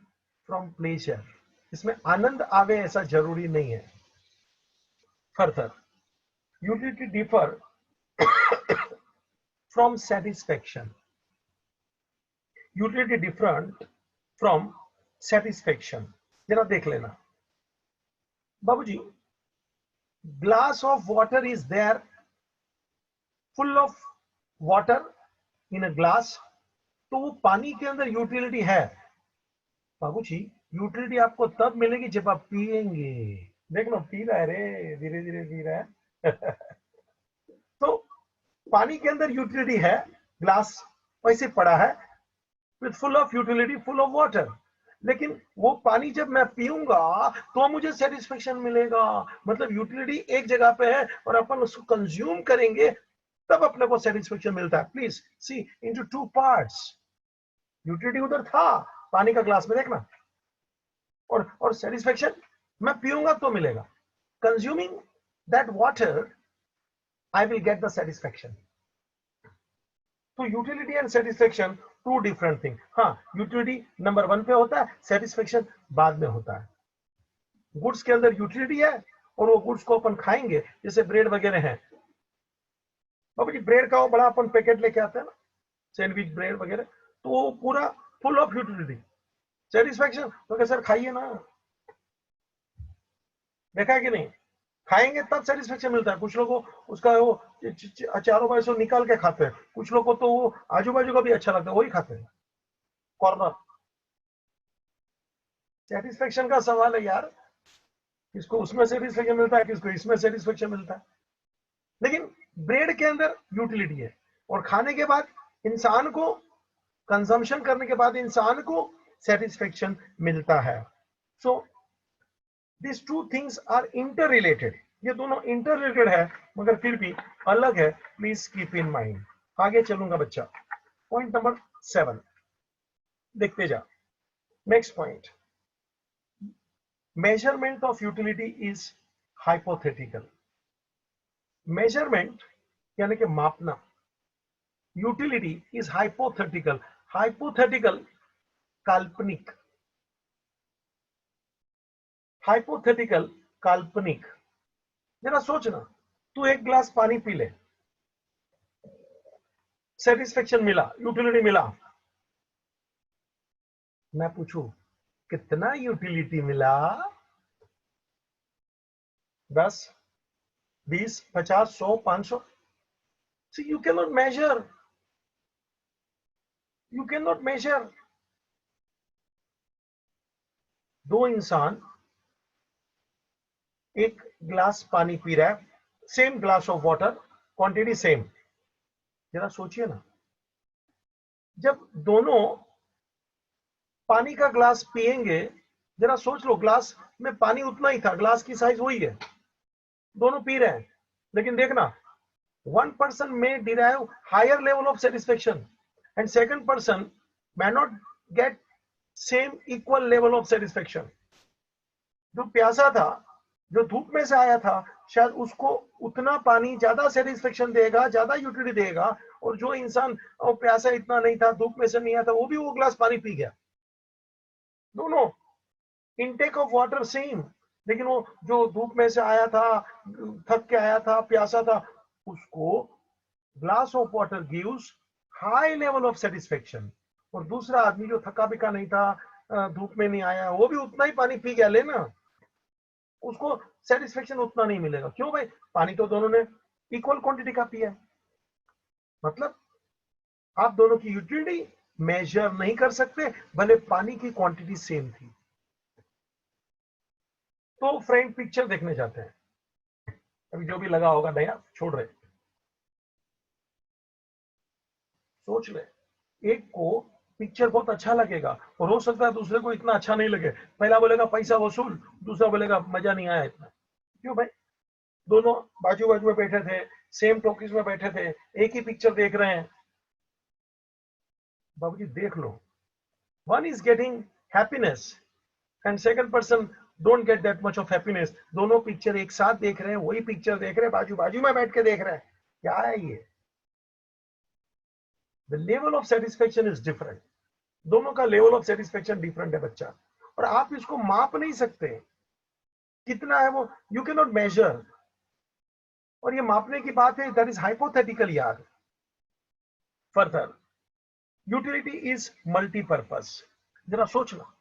from pleasure, इसमें आनंद आवे ऐसा जरूरी नहीं है। Further, utility differ from satisfaction. Utility different from satisfaction. जरा देख लेना बाबूजी, glass of water is there, full of water in a glass, तो वो पानी के अंदर यूटिलिटी है बाबूजी। यूटिलिटी आपको तब मिलेगी जब आप पिएंगे। देख लो पी रहा है रे, धीरे धीरे पी रहा है तो पानी के अंदर यूटिलिटी है, ग्लास वैसे पड़ा है with full of utility, full of water. लेकिन वो पानी जब मैं पीऊंगा तो मुझे सेटिस्फेक्शन मिलेगा। मतलब यूटिलिटी एक जगह पे है और अपन उसको कंज्यूम करेंगे तब अपने को सेटिस्फेक्शन मिलता है। Please see into two parts. Utility उधर था पानी का ग्लास में, देखना, और सेटिस्फेक्शन मैं पीऊंगा तो मिलेगा। Consuming that water I will get the satisfaction. तो utility and satisfaction two different thing. हाँ, यूटिलिटी नंबर 1 पे होता है, सेटिस्फेक्शन बाद में होता है। गुड्स के अंदर यूटिलिटी है और वो गुड्स को अपन खाएंगे, जैसे ब्रेड वगैरह है बाबू जी। ब्रेड का वो बड़ा अपन पैकेट लेके आते हैं ना, सैंडविच ब्रेड वगैरह, तो वो पूरा फुल ऑफ यूटिलिटी। सेटिस्फेक्शन तो सर खाइए ना, देखा है कि नहीं, खाएंगे तब सेटिस्फेक्शन मिलता है। कुछ लोगों को उसका वो चारों बाजू से निकाल के खाते हैं, कुछ लोगों को तो वो आजू बाजू का भी अच्छा लगता है, वही खाते हैं कॉर्नर। सेटिस्फेक्शन का सवाल है यार, किसको उसमें सेटिस्फेक्शन मिलता है, किसको इसमें सेटिस्फेक्शन मिलता है। लेकिन ब्रेड के अंदर यूटिलिटी है और खाने के बाद इंसान को, कंजम्पशन करने के बाद इंसान को सेटिस्फेक्शन मिलता है। सो These two things are interrelated. ये दोनों इंटररिलेटेड है मगर फिर भी अलग है, प्लीज कीप इन माइंड। आगे चलूंगा बच्चा, पॉइंट नंबर 7 देखते जा। Next point, measurement of utility is hypothetical. Measurement यानी कि मापना, यूटिलिटी इज हाइपोथेटिकल। हाइपोथेटिकल काल्पनिक, हाइपोथेटिकल काल्पनिक। जरा सोचना, तू एक गिलास पानी पी ले, सेटिस्फेक्शन मिला, यूटिलिटी मिला। मैं पूछू कितना यूटिलिटी मिला? 10, 20, 50, 100, 500? See, you cannot measure. You cannot measure. दो इंसान एक ग्लास पानी पी रहा है, same glass of water, quantity same. जरा सोचिए ना, जब दोनों पानी का ग्लास पिएंगे, जरा सोच लो, ग्लास में पानी उतना ही था, ग्लास की साइज वही है, दोनों पी रहे हैं। लेकिन देखना, one person may derive higher level of satisfaction and second person may not get same equal level of satisfaction. जो प्यासा था, जो धूप में से आया था, शायद उसको उतना पानी ज्यादा सेटिस्फेक्शन देगा, ज्यादा यूटिलिटी देगा, और जो इंसान प्यासा इतना नहीं था, धूप में से नहीं आया था, वो भी वो ग्लास पानी पी गया। दोनों इनटेक ऑफ वाटर सेम, लेकिन वो जो धूप में से आया था, थक के आया था, प्यासा था, उसको glass of water gives high level of satisfaction, और दूसरा आदमी जो थका बिका नहीं था, धूप में नहीं आया, वो भी उतना ही पानी पी गया, लेना, उसको सेटिस्फेक्शन उतना नहीं मिलेगा। क्यों भाई? पानी तो दोनों ने इक्वल क्वांटिटी का पिया है। मतलब आप दोनों की यूटिलिटी मेजर नहीं कर सकते, भले पानी की क्वांटिटी सेम थी। तो फ्रेंड पिक्चर देखने जाते हैं, अभी जो भी लगा होगा नया छोड़ रहे, सोच ले, एक को पिक्चर बहुत अच्छा लगेगा और हो सकता है दूसरे को इतना अच्छा नहीं लगे। पहला बोलेगा पैसा वसूल, दूसरा बोलेगा मजा नहीं आया इतना। क्यों भाई? दोनों बाजू बाजू में बैठे थे, सेम टॉकीज में बैठे थे, एक ही पिक्चर देख रहे हैं। बाबूजी देख लो, one is getting happiness and second person don't get that much of happiness. दोनों पिक्चर एक साथ देख रहे हैं, वही पिक्चर देख रहे हैं, बाजू बाजू में बैठ के देख रहे हैं। क्या है ये? The level of satisfaction is different. दोनों का लेवल ऑफ सेटिस्फेक्शन डिफरेंट है बच्चा, और आप इसको माप नहीं सकते कितना है वो, यू कैन नॉट मेजर। और ये मापने की बात है, दैट इज हाइपोथेटिकल यार। Further, utility is multipurpose. जरा सोचना,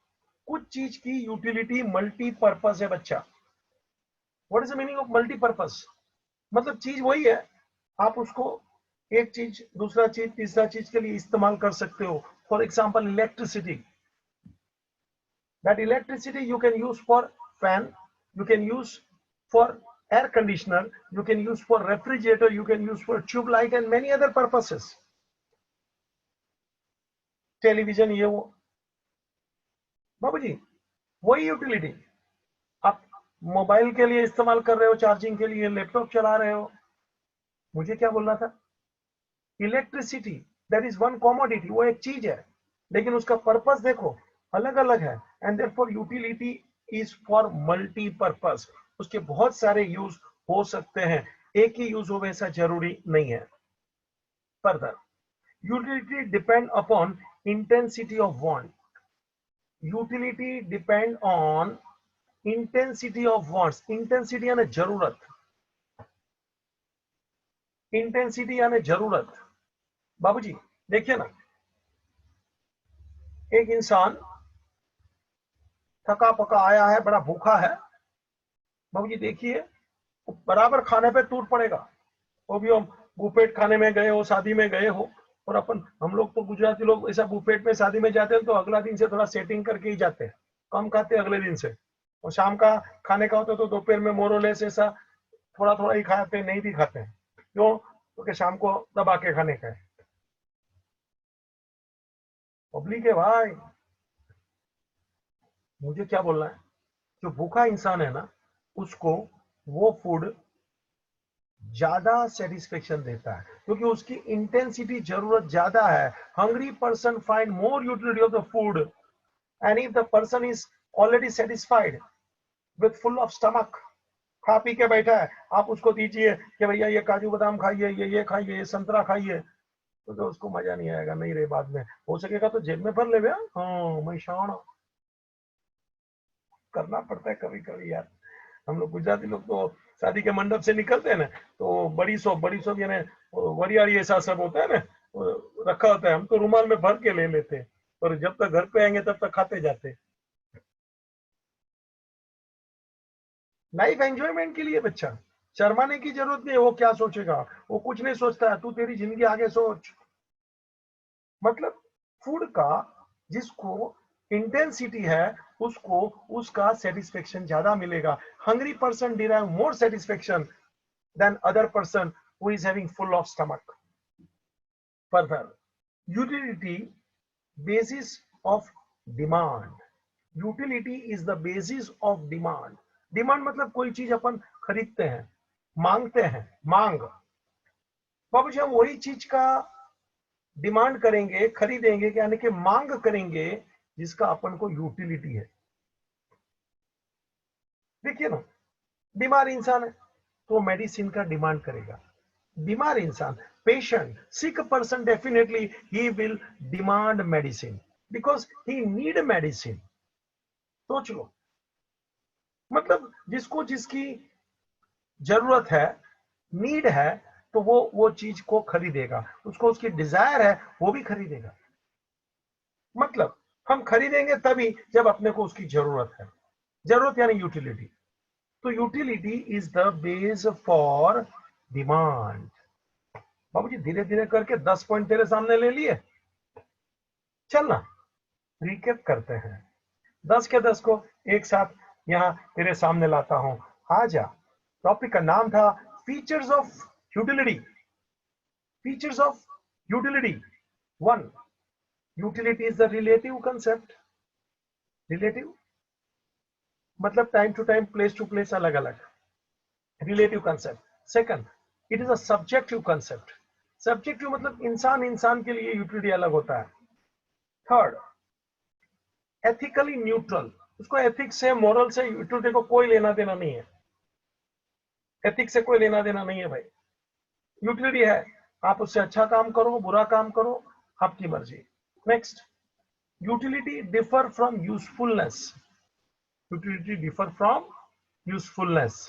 कुछ चीज की यूटिलिटी मल्टीपर्पज है बच्चा। What is the meaning of multipurpose? मतलब चीज वही है, आप उसको एक चीज, दूसरा चीज, तीसरा चीज के लिए इस्तेमाल कर सकते हो। For example electricity, that electricity you can use for fan, you can use for air conditioner, you can use for refrigerator, you can use for tube light and many other purposes, television ये वो। बाबू जी वही utility आप mobile के लिए इस्तेमाल कर रहे हो, चार्जिंग के लिए, लैपटॉप चला रहे हो। मुझे क्या बोलना था, electricity that is one commodity, वो एक चीज है, लेकिन उसका पर्पस देखो अलग अलग है। And therefore utility is for multipurpose, उसके बहुत सारे यूज हो सकते हैं, एक ही यूज हो वैसा जरूरी नहीं है। Further, utility depend upon intensity of want. Utility depend on intensity of wants. Intensity यानी जरूरत, इंटेंसिटी यानी जरूरत। बाबूजी देखिए ना, एक इंसान थका पका आया है, बड़ा भूखा है, बाबूजी देखिए बराबर खाने पे टूट पड़ेगा। वो भी हम बुफेट खाने में गए हो, शादी में गए हो, और अपन हम लोग तो गुजराती लोग ऐसा बुफेट में शादी में जाते हैं तो अगला दिन से थोड़ा सेटिंग करके ही जाते हैं, कम खाते हैं अगले दिन से। और शाम का खाने का होता तो दोपहर में मोरोलेस ऐसा थोड़ा थोड़ा ही खाते हैं, नहीं भी खाते हैं। क्यों? क्योंकि शाम को दबा के खाने का है। पब्लिक है भाई, मुझे क्या बोलना है, जो भूखा इंसान है ना, उसको वो फूड ज्यादा सेटिस्फेक्शन देता है क्योंकि उसकी इंटेंसिटी जरूरत ज्यादा है। Hungry person find more utility of the food, and if the person is already satisfied with full of stomach, खा पी के बैठा है, आप उसको दीजिए कि भैया ये काजू बादाम खाइए, ये खाइए, ये संतरा खाइए, तो उसको मजा नहीं आएगा। नहीं रे, बाद में हो सकेगा तो जेब में भर ले। हाँ मैं शान करना पड़ता है कभी कभी यार। हम लोग गुजराती लोग तो शादी के मंडप से निकलते हैं ना, तो बड़ी सौंफ यानी वरियाड़ी ऐसा सब होता है ना, रखा होता है, हम तो रुमाल में भर के ले लेते हैं, और जब तक घर पे आएंगे तब तक खाते जाते हैं। लाइफ एंजॉयमेंट के लिए बच्चा, शर्माने की जरूरत नहीं है। वो क्या सोचेगा, वो कुछ नहीं सोचता है, तू तेरी जिंदगी आगे सोच। मतलब फूड का जिसको इंटेंसिटी है उसको उसका सेटिस्फेक्शन ज्यादा मिलेगा। Hungry person derive more satisfaction than other person who is having full of stomach. Further, utility basis of demand. Utility is the basis of demand. Demand मतलब कोई चीज अपन खरीदते हैं, मांगते हैं, मांग। बाबूजी हम वही चीज का डिमांड करेंगे, खरीदेंगे, यानी कि मांग करेंगे जिसका अपन को यूटिलिटी है। देखिए ना, बीमार इंसान है तो मेडिसिन का डिमांड करेगा। बीमार इंसान, patient, sick person, definitely he will demand medicine because he need medicine. सोच लो, मतलब जिसको जिसकी जरूरत है, नीड है, तो वो चीज को खरीदेगा, उसको उसकी डिजायर है वो भी खरीदेगा। मतलब हम खरीदेंगे तभी जब अपने को उसकी जरूरत है। जरूरत यानी यूटिलिटी। तो utility is the base for demand. बाबूजी धीरे धीरे करके 10 पॉइंट तेरे सामने ले लिए, चलना रिकेप करते हैं। 10 के 10 को एक साथ यहां तेरे सामने लाता हूं। आजा। टॉपिक का नाम था features of utility. Features of utility. 1, utility is the relative concept. Relative मतलब time to time, place to place अलग अलग, relative concept. Second, it is a subjective concept. Subjective मतलब इंसान इंसान के लिए यूटिलिटी अलग होता है। Third, ethically neutral. उसको एथिक्स से, मोरल से, यूटिलिटी को कोई लेना देना नहीं है। एथिक्स से कोई लेना देना नहीं है भाई। यूटिलिटी है, आप उससे अच्छा काम करो, बुरा काम करो, आपकी मर्जी। Next, utility differ from usefulness. Utility differ from usefulness.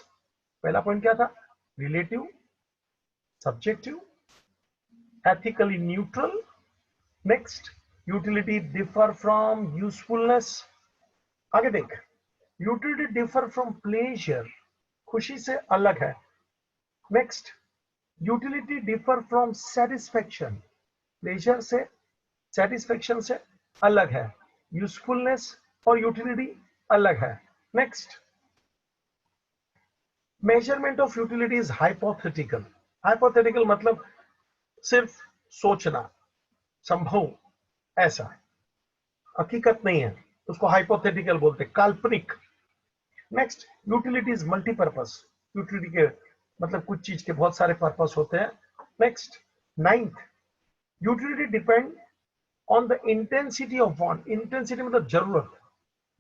पहला पॉइंट क्या था? relative, subjective, ethically neutral. Next, utility differ from usefulness. आगे देख, utility differ from pleasure, खुशी से अलग है. Next, utility differ from satisfaction, pleasure से satisfaction से अलग है. Usefulness और utility अलग है. Next, measurement of utility is hypothetical. Hypothetical मतलब सिर्फ सोचना, संभव, ऐसा, हकीकत नहीं है, उसको हाइपोथेटिकल बोलते, काल्पनिक. Next, utility is multipurpose. Utility के मतलब कुछ चीज के बहुत सारे पर्पस होते हैं. Next, ninth, utility depend on the intensity of want. Intensity मतलब जरूरत,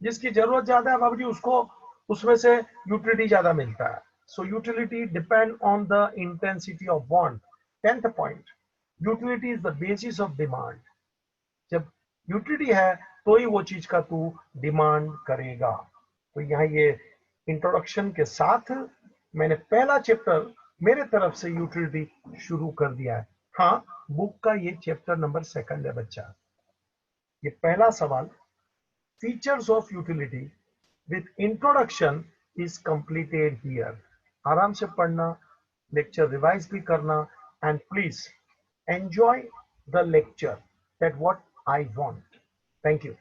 जिसकी जरूरत ज्यादा है बाबूजी उसको उसमें से यूटिलिटी ज्यादा मिलता है. सो utility depend on the intensity of want. 10th point, utility is the basis of demand. जब यूटिलिटी है तो ही वो चीज का तू डिमांड करेगा. तो यहाँ ये इंट्रोडक्शन के साथ मैंने पहला चैप्टर मेरे तरफ से यूटिलिटी शुरू कर दिया है. हाँ, बुक का ये चैप्टर नंबर 2 है बच्चा. ये पहला सवाल, features of utility with introduction is completed here. आराम से पढ़ना, लेक्चर रिवाइज भी करना, and please enjoy the lecture. That what I want. Thank you.